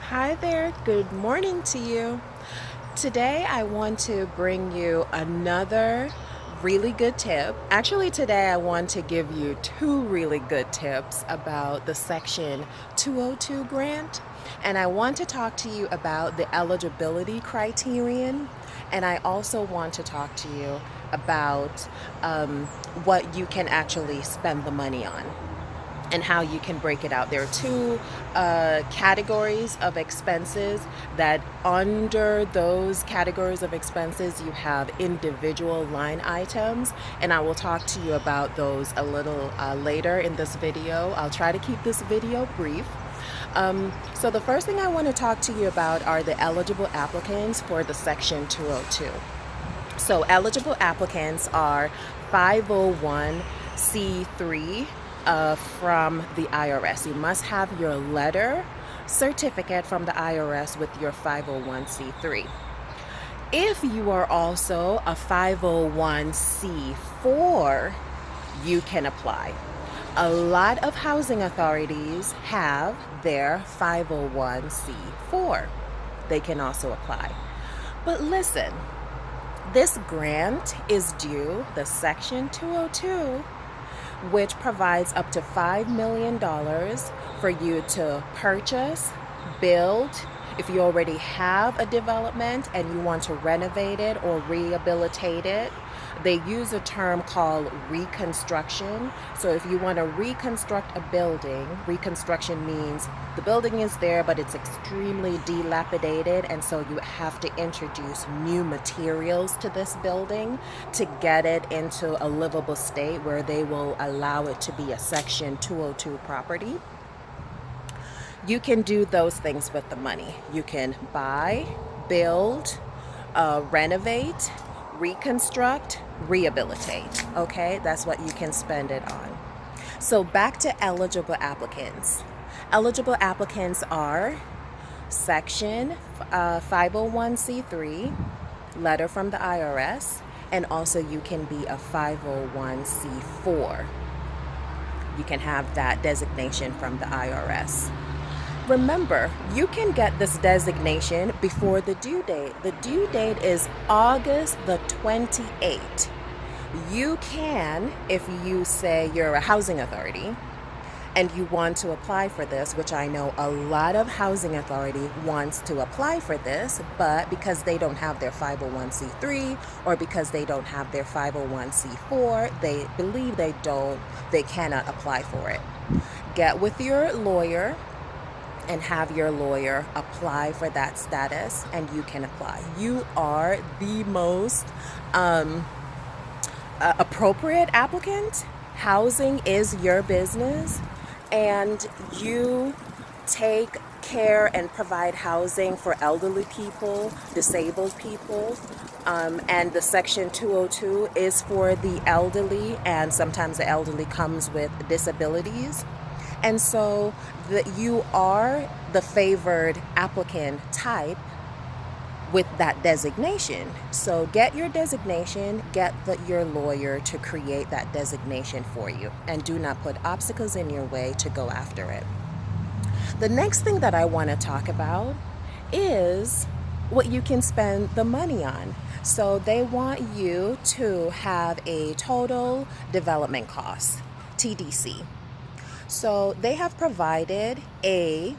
Hi there, good morning to you. Today I want to bring you another really good tip. Actually, today I want to give you two really good tips about the Section 202 grant. And I want to talk to you about the eligibility criterion. And I also want to talk to you about what you can actually spend the money on and how you can break it out. There are two categories of expenses that under those categories of expenses you have individual line items, and I will talk to you about those a little later in this video. I'll try to keep this video brief. So the first thing I want to talk to you about are the eligible applicants for the Section 202. So eligible applicants are 501c3 from the IRS. You must have your letter certificate from the IRS with your 501c3. If you are also a 501c4, you can apply. A lot of housing authorities have their 501c4. They can also apply. But listen, this grant is due, the Section 202, which provides up to $5 million for you to purchase, build. If you already have a development and you want to renovate it or rehabilitate it, they use a term called reconstruction. So if you want to reconstruct a building, reconstruction means the building is there, but it's extremely dilapidated, and so you have to introduce new materials to this building to get it into a livable state where they will allow it to be a Section 202 property. You can do those things with the money. You can buy, build, renovate, reconstruct, rehabilitate. Okay, that's what you can spend it on. So back to eligible applicants. Eligible applicants are Section 501c3, letter from the IRS, and also you can be a 501c4. You can have that designation from the IRS. Remember, you can get this designation before the due date. The due date is August the 28th. You can, if you say you're a housing authority and you want to apply for this, which I know a lot of housing authority wants to apply for this, but because they don't have their 501c3 or because they don't have their 501c4, they believe they cannot apply for it. Get with your lawyer and have your lawyer apply for that status, and you can apply. You are the most appropriate applicant. Housing is your business, and you take care and provide housing for elderly people, disabled people, and the Section 202 is for the elderly, and sometimes the elderly comes with disabilities. And so you are the favored applicant type with that designation. So get your designation, get your lawyer to create that designation for you, and do not put obstacles in your way to go after it. The next thing that I want to talk about is what you can spend the money on. So they want you to have a total development cost, TDC. So they have provided a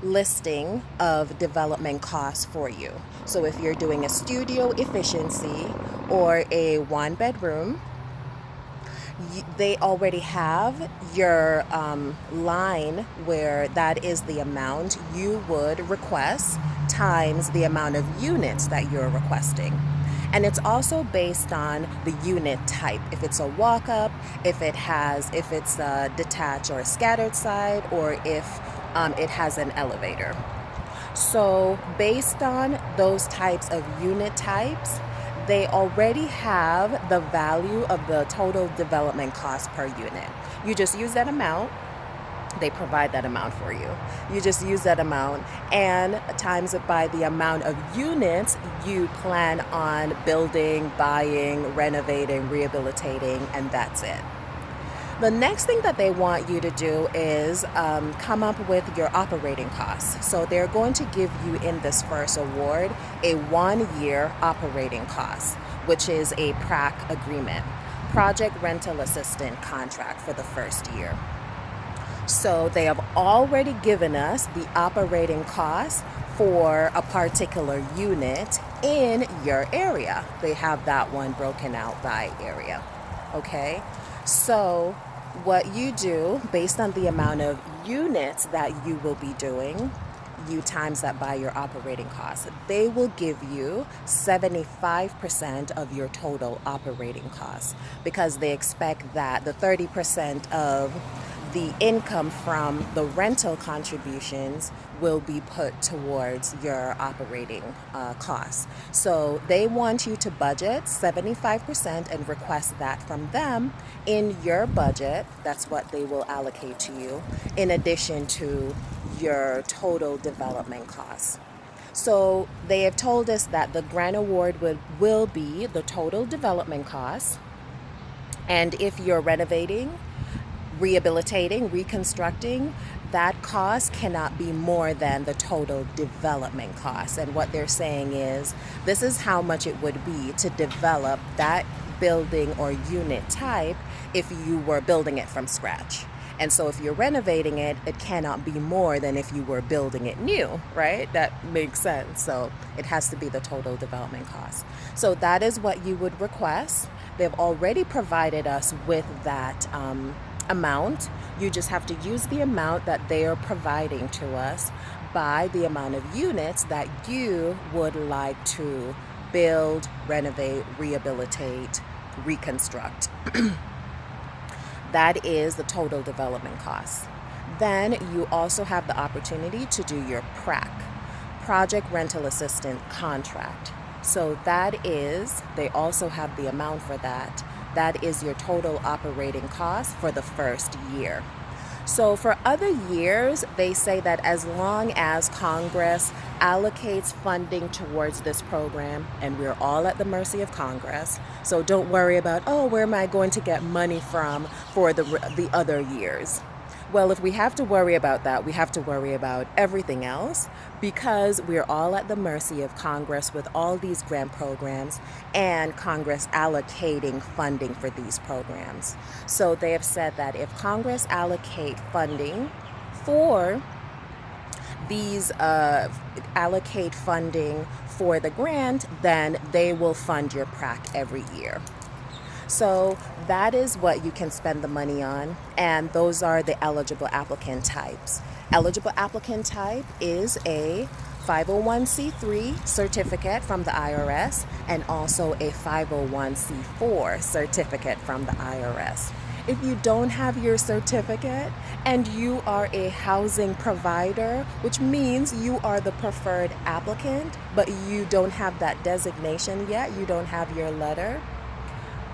listing of development costs for you. So if you're doing a studio efficiency or a one bedroom, they already have your line where that is the amount you would request times the amount of units that you're requesting. And it's also based on the unit type. If it's a walk-up, if it's a detached or a scattered side, or if it has an elevator. So based on those types of unit types, they already have the value of the total development cost per unit. You just use that amount. They provide that amount for you. You just use that amount and times it by the amount of units you plan on building, buying, renovating, rehabilitating, and that's it. The next thing that they want you to do is come up with your operating costs. So they're going to give you in this first award a 1-year operating cost, which is a PRAC agreement, Project Rental Assistant contract for the first year. So they have already given us the operating costs for a particular unit in your area. They have that one broken out by area. Okay, so what you do based on the amount of units that you will be doing, you times that by your operating costs. They will give you 75% of your total operating costs because they expect that the 30% of the income from the rental contributions will be put towards your operating costs. So they want you to budget 75% and request that from them in your budget. That's what they will allocate to you in addition to your total development costs. So they have told us that the grant award will be the total development costs. And if you're renovating, rehabilitating, reconstructing, that cost cannot be more than the total development cost. And what they're saying is this is how much it would be to develop that building or unit type if you were building it from scratch. And so if you're renovating it, it cannot be more than if you were building it new, right? That makes sense. So it has to be the total development cost. So that is what you would request. They've already provided us with that amount. You just have to use the amount that they are providing to us by the amount of units that you would like to build, renovate, rehabilitate, reconstruct. That is the total development cost. Then you also have the opportunity to do your PRAC, Project Rental Assistant contract. So that is, they also have the amount for that. That is your total operating cost for the first year. So for other years, they say that as long as Congress allocates funding towards this program, and we're all at the mercy of Congress, so don't worry about, oh, where am I going to get money from for the other years? Well, if we have to worry about that, we have to worry about everything else because we're all at the mercy of Congress with all these grant programs and Congress allocating funding for these programs. So they have said that if Congress allocate funding for these allocate funding for the grant, then they will fund your PRAC every year. So that is what you can spend the money on, and those are the eligible applicant types. Eligible applicant type is a 501c3 certificate from the IRS and also a 501c4 certificate from the IRS. If you don't have your certificate and you are a housing provider, which means you are the preferred applicant, but you don't have that designation yet, you don't have your letter,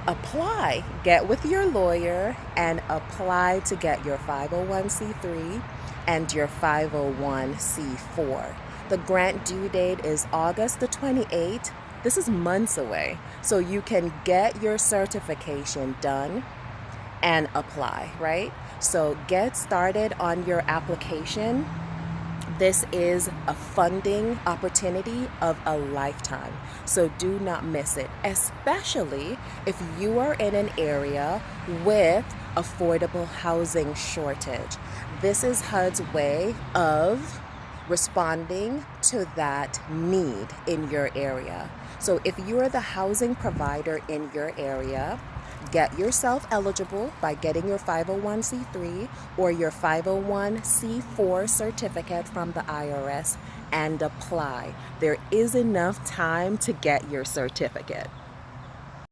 apply. Get with your lawyer and apply to get your 501c3 and your 501c4. The grant due date is August the 28th. This is months away. So you can get your certification done and apply, right? So get started on your application. This is a funding opportunity of a lifetime. So do not miss it, especially if you are in an area with affordable housing shortage. This is HUD's way of responding to that need in your area. So if you are the housing provider in your area, get yourself eligible by getting your 501c3 or your 501c4 certificate from the IRS and apply. There is enough time to get your certificate.